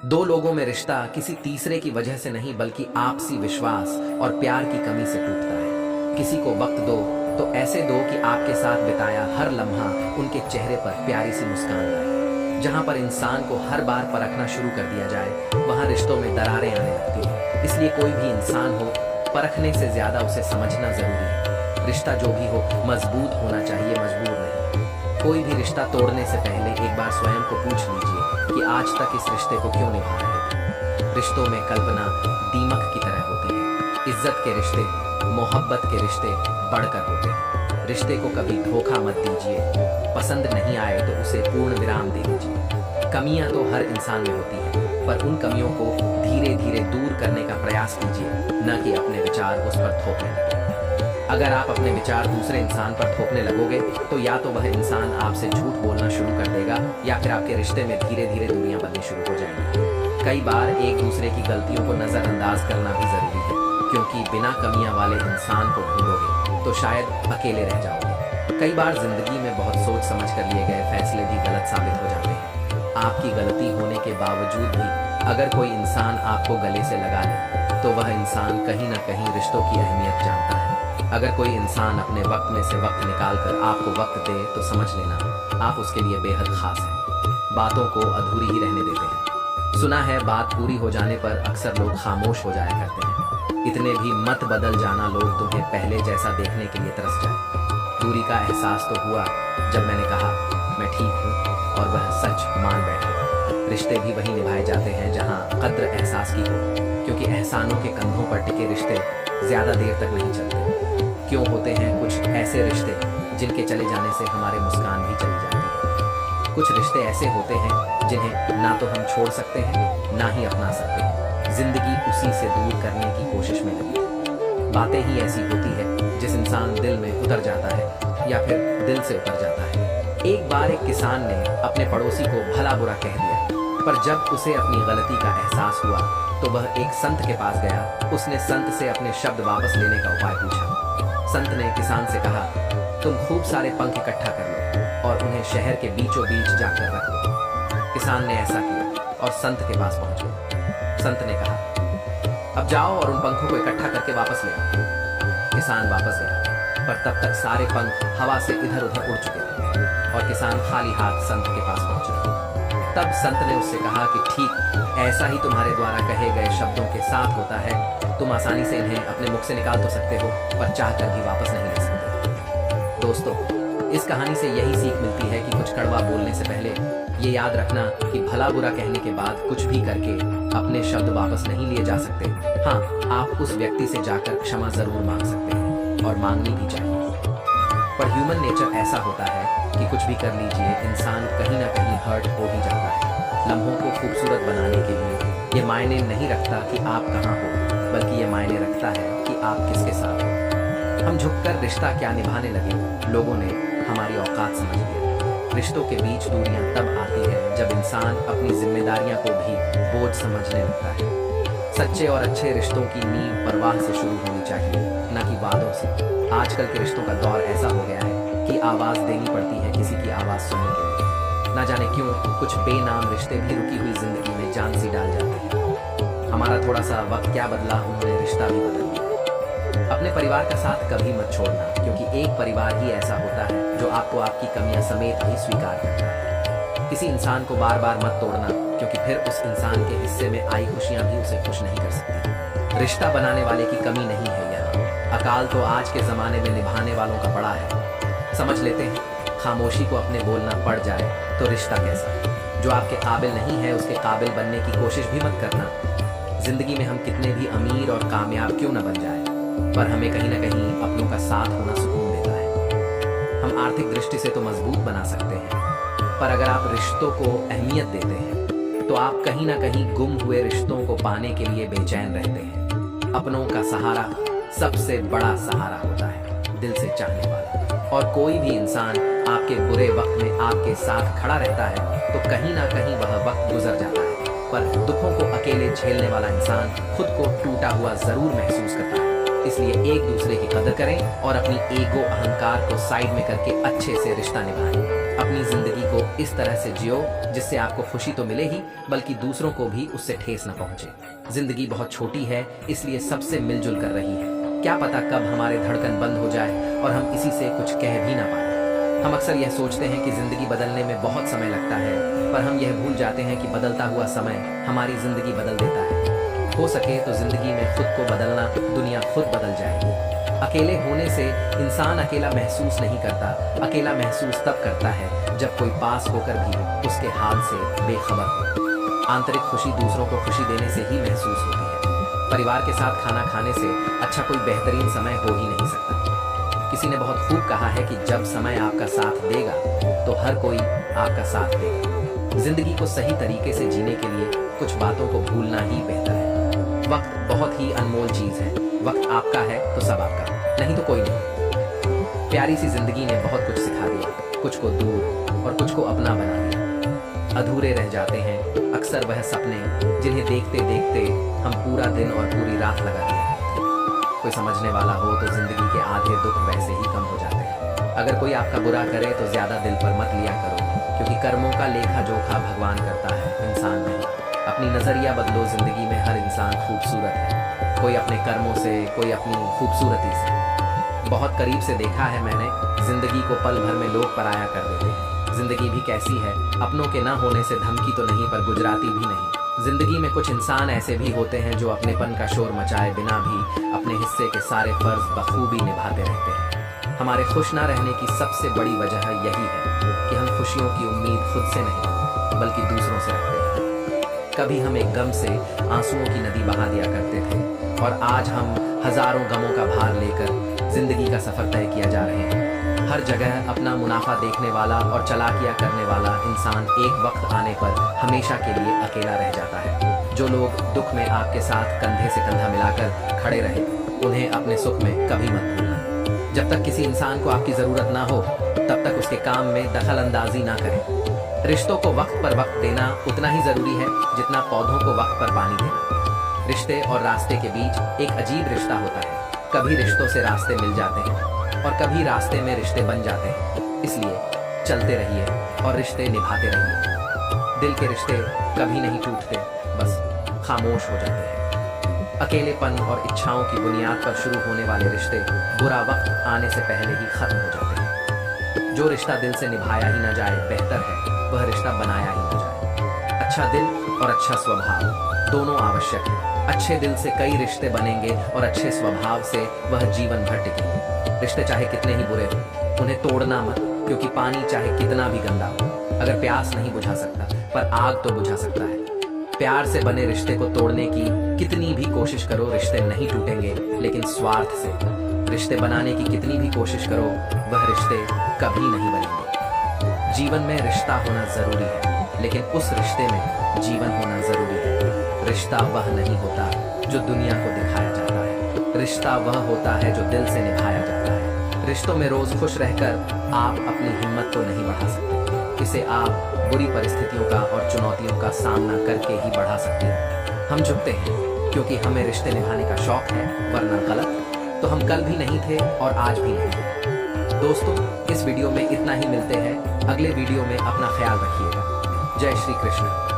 दो लोगों में रिश्ता किसी तीसरे की वजह से नहीं बल्कि आपसी विश्वास और प्यार की कमी से टूटता है। किसी को वक्त दो तो ऐसे दो कि आपके साथ बिताया हर लम्हा उनके चेहरे पर प्यारी सी मुस्कान लाए। जहां पर इंसान को हर बार परखना शुरू कर दिया जाए वहां रिश्तों में दरारें आने लगती हैं। इसलिए कोई भी इंसान हो, परखने से ज्यादा उसे समझना जरूरी है। रिश्ता जो भी हो मजबूत होना चाहिए, मजबूर नहीं। कोई भी रिश्ता तोड़ने से पहले एक बार स्वयं को पूछ लीजिए कि आज तक इस रिश्ते को क्यों निभा रहे थे। रिश्तों में कल्पना दीमक की तरह होती है। इज्जत के रिश्ते, मोहब्बत के रिश्ते बढ़कर होते हैं। रिश्ते को कभी धोखा मत दीजिए। पसंद नहीं आए तो उसे पूर्ण विराम दे दीजिए। कमियां तो हर इंसान में होती हैं, पर उन कमियों को धीरे धीरे दूर करने का प्रयास कीजिए, न कि अपने विचार उस पर थोपने लगे। अगर आप अपने विचार दूसरे इंसान पर थोपने लगोगे तो या तो वह इंसान आपसे झूठ बोलना शुरू कर देगा या फिर आपके रिश्ते में धीरे धीरे दूरियां बननी शुरू हो जाएंगी। कई बार एक दूसरे की गलतियों को नजरअंदाज करना भी जरूरी है, क्योंकि बिना कमियां वाले इंसान को ढूंढोगे तो शायद अकेले रह जाओगे। कई बार जिंदगी में बहुत सोच समझ कर लिए गए फैसले भी गलत साबित हो जाते हैं। आपकी गलती होने के बावजूद भी अगर कोई इंसान आपको गले से लगा ले तो वह इंसान कहीं ना कहीं रिश्तों की अहमियत जानता है। अगर कोई इंसान अपने वक्त में से वक्त निकालकर आपको वक्त दे तो समझ लेना आप उसके लिए बेहद खास हैं। बातों को अधूरी ही रहने देते हैं। सुना है बात पूरी हो जाने पर अक्सर लोग खामोश हो जाया करते हैं। इतने भी मत बदल जाना लोग तुम्हें पहले जैसा देखने के लिए तरस जाए। दूरी का एहसास तो हुआ जब मैंने कहा मैं ठीक हूँ और वह सच मान बैठे। रिश्ते भी वही निभाए जाते हैं जहाँ कद्र एहसास की हो, क्योंकि एहसानों के कंधों पर टिके रिश्ते ज्यादा देर तक नहीं चलते। क्यों होते हैं कुछ ऐसे रिश्ते जिनके चले जाने से हमारे मुस्कान भी चली जाती है। कुछ रिश्ते ऐसे होते हैं जिन्हें ना तो हम छोड़ सकते हैं ना ही अपना सकते हैं। जिंदगी उसी से दूर करने की कोशिश में लगी है। बातें ही ऐसी होती है जिस इंसान दिल में उतर जाता है या फिर दिल से उतर जाता है। एक बार एक किसान ने अपने पड़ोसी को भला बुरा कह दिया, पर जब उसे अपनी गलती का एहसास हुआ तो वह एक संत के पास गया। उसने संत से अपने शब्द वापस लेने का उपाय पूछा। संत ने किसान से कहा, तुम खूब सारे पंख इकट्ठा कर लो और उन्हें शहर के बीचों बीच जाकर रख दो। किसान ने ऐसा किया और संत के पास पहुंच गया। संत ने कहा, अब जाओ और उन पंखों को इकट्ठा करके वापस ले आओ। किसान वापस गया, पर तब तक सारे पंख हवा से इधर उधर उड़ चुके थे और किसान खाली हाथ संत के पास पहुंचा। तब संत ने उससे कहा कि ठीक ऐसा ही तुम्हारे द्वारा कहे गए शब्दों के साथ होता है। तुम आसानी से इन्हें अपने मुख से निकाल तो सकते हो, पर चाहकर भी वापस नहीं ले सकते। दोस्तों, इस कहानी से यही सीख मिलती है कि कुछ कड़वा बोलने से पहले ये याद रखना कि भला बुरा कहने के बाद कुछ भी करके अपने शब्द वापस नहीं लिए जा सकते। हाँ, आप उस व्यक्ति से जाकर क्षमा जरूर मांग सकते हैं और मांगनी भी चाहिए। पर ह्यूमन नेचर ऐसा होता है कि कुछ भी कर लीजिए, इंसान कहीं ना कहीं हर्ट हो ही जाता है। लम्हों को खूबसूरत बनाने के लिए ये मायने नहीं रखता कि आप कहाँ हो, बल्कि ये मायने रखता है कि आप किसके साथ हो। हम झुककर रिश्ता क्या निभाने लगे, लोगों ने हमारी औकात समझ लिया। रिश्तों के बीच दूरियां तब आती है जब इंसान अपनी जिम्मेदारियां को भी बोझ समझने लगता है। सच्चे और अच्छे रिश्तों की नींव परवाह से शुरू होनी चाहिए, न कि वादों से। आजकल के रिश्तों का दौर ऐसा हो गया है कि आवाज देनी पड़ती है किसी की आवाज सुनने के लिए। ना जाने क्यों कुछ बेनाम रिश्ते भी रुकी हुई जिंदगी में जान सी डाल जाते हैं। हमारा थोड़ा सा वक्त क्या बदला, उन्होंने रिश्ता भी बदल दिया। अपने परिवार का साथ कभी मत छोड़ना, क्योंकि एक परिवार ही ऐसा होता है जो आपको आपकी कमियां समेत भी स्वीकार करता है। किसी इंसान को बार बार मत तोड़ना, क्योंकि फिर उस इंसान के हिस्से में आई खुशियां भी उसे खुश नहीं कर सकती। रिश्ता बनाने वाले की कमी नहीं है यहाँ, अकाल तो आज के जमाने में निभाने वालों का बड़ा है। समझ लेते हैं, खामोशी को अपने बोलना पड़ जाए तो रिश्ता कैसा। जो आपके काबिल नहीं है उसके काबिल बनने की कोशिश भी मत करना। जिंदगी में हम कितने भी अमीर और कामयाब क्यों न बन जाए, पर हमें कहीं ना कहीं अपनों का साथ होना सुकून देता है। हम आर्थिक दृष्टि से तो मजबूत बना सकते हैं, पर अगर आप रिश्तों को अहमियत देते हैं तो आप कहीं ना कहीं गुम हुए रिश्तों को पाने के लिए बेचैन रहते हैं। अपनों का सहारा सबसे बड़ा सहारा होता है, दिल से चाहने वाला। और कोई भी इंसान आपके बुरे वक्त में आपके साथ खड़ा रहता है तो कहीं ना कहीं वह वक्त गुजर जाता है, पर दुखों को अकेले झेलने वाला इंसान खुद को टूटा हुआ जरूर महसूस करता है। इसलिए एक दूसरे की कदर करें और अपनी ईगो अहंकार को साइड में करके अच्छे से रिश्ता निभाएं। अपनी जिंदगी को इस तरह से जियो जिससे आपको खुशी तो मिले ही बल्कि दूसरों को भी उससे ठेस न पहुंचे। जिंदगी बहुत छोटी है, इसलिए सबसे मिलजुल कर रही है। क्या पता कब हमारे धड़कन बंद हो जाए और हम किसी से कुछ कह भी ना पाए। हम अक्सर यह सोचते हैं कि जिंदगी बदलने में बहुत समय लगता है, पर हम यह भूल जाते हैं कि बदलता हुआ समय हमारी जिंदगी बदल देता है। हो सके तो जिंदगी में खुद को बदलना, दुनिया खुद बदल जाएगी। अकेले होने से इंसान अकेला महसूस नहीं करता, अकेला महसूस तब करता है जब कोई पास होकर भी उसके हाल से बेखबर हो। आंतरिक खुशी दूसरों को खुशी देने से ही महसूस होती है। परिवार के साथ खाना खाने से अच्छा कोई बेहतरीन समय हो ही नहीं सकता। किसी ने बहुत खूब कहा है कि जब समय आपका साथ देगा तो हर कोई आपका साथ देगा। जिंदगी को सही तरीके से जीने के लिए कुछ बातों को भूलना ही बेहतर है। वक्त बहुत ही अनमोल चीज है। वक्त आपका है तो सब आपका, नहीं तो कोई नहीं। प्यारी सी जिंदगी ने बहुत कुछ सिखा दिया, कुछ को दूर और कुछ को अपना बना दिया। अधूरे रह जाते हैं अक्सर वह सपने जिन्हें देखते देखते हम पूरा दिन और पूरी रात लगा दिया। कोई समझने वाला हो तो जिंदगी के आधे दुख वैसे ही कम हो जाते हैं। अगर कोई आपका बुरा करे तो ज्यादा दिल पर मत लिया करो, क्योंकि कर्मों का लेखा जोखा भगवान करता है, इंसान नहीं। अपनी नजरिया बदलो, जिंदगी में हर इंसान खूबसूरत है। कोई अपने कर्मों से, कोई अपनी खूबसूरती से। बहुत करीब से देखा है मैंने, जिंदगी को पल भर में लोग पराया कर देते हैं। जिंदगी भी कैसी है, अपनों के न होने से धमकी तो नहीं पर गुजराती भी नहीं। जिंदगी में कुछ इंसान ऐसे भी होते हैं जो अपनेपन का शोर मचाए बिना भी अपने हिस्से के सारे फर्ज बखूबी निभाते रहते हैं। हमारे खुश ना रहने की सबसे बड़ी वजह यही है कि हम खुशियों की उम्मीद खुद से नहीं बल्कि दूसरों से रखते हैं। कभी हम एक गम से आंसुओं की नदी बहा दिया करते थे और आज हम हजारों गमों का भार लेकर जिंदगी का सफर तय किया जा रहे हैं। हर जगह अपना मुनाफा देखने वाला और चलाकियां करने वाला इंसान एक वक्त आने पर हमेशा के लिए अकेला रह जाता है। जो लोग दुख में आपके साथ कंधे से कंधा मिलाकर खड़े रहे, उन्हें अपने सुख में कभी मत भूलना। जब तक किसी इंसान को आपकी जरूरत ना हो तब तक उसके काम में दखल अंदाजी ना करें। रिश्तों को वक्त पर वक्त देना उतना ही जरूरी है जितना पौधों को वक्त पर पानी देना। रिश्ते और रास्ते के बीच एक अजीब रिश्ता होता है। कभी रिश्तों से रास्ते मिल जाते हैं और कभी रास्ते में रिश्ते बन जाते हैं। इसलिए चलते रहिए और रिश्ते निभाते रहिए। दिल के रिश्ते कभी नहीं टूटते, बस खामोश हो जाते हैं। अकेलेपन और इच्छाओं की बुनियाद पर शुरू होने वाले रिश्ते बुरा वक्त आने से पहले ही खत्म हो जाते हैं। जो रिश्ता दिल से निभाया ही ना जाए बेहतर है वह रिश्ता बनाया ही ना जाए। अच्छा दिल और अच्छा स्वभाव दोनों आवश्यक है। अच्छे दिल से कई रिश्ते बनेंगे और अच्छे स्वभाव से वह जीवन भर टिकेंगे। रिश्ते चाहे कितने ही बुरे हों, उन्हें तोड़ना मत, क्योंकि पानी चाहे कितना भी गंदा हो, अगर प्यास नहीं बुझा सकता पर आग तो बुझा सकता है। प्यार से बने रिश्ते को तोड़ने की कितनी भी कोशिश करो रिश्ते नहीं टूटेंगे, लेकिन स्वार्थ से रिश्ते बनाने की कितनी भी कोशिश करो वह रिश्ते कभी नहीं बनेंगे। जीवन में रिश्ता होना जरूरी है, लेकिन उस रिश्ते में जीवन होना जरूरी है। रिश्ता वह नहीं होता जो दुनिया को दिखाया जाता है, रिश्ता वह होता है जो दिल से निभाया जाता है। रिश्तों में रोज खुश रहकर आप अपनी हिम्मत को नहीं बढ़ा सकते, इसे आप बुरी परिस्थितियों का और चुनौतियों का सामना करके ही बढ़ा सकते हैं। हम झुकते हैं क्योंकि हमें रिश्ते निभाने का शौक है, वरना गलत तो हम कल भी नहीं थे और आज भी नहीं हैं। दोस्तों, इस वीडियो में इतना ही। मिलते हैं अगले वीडियो में। अपना ख्याल रखिएगा। जय श्री कृष्ण।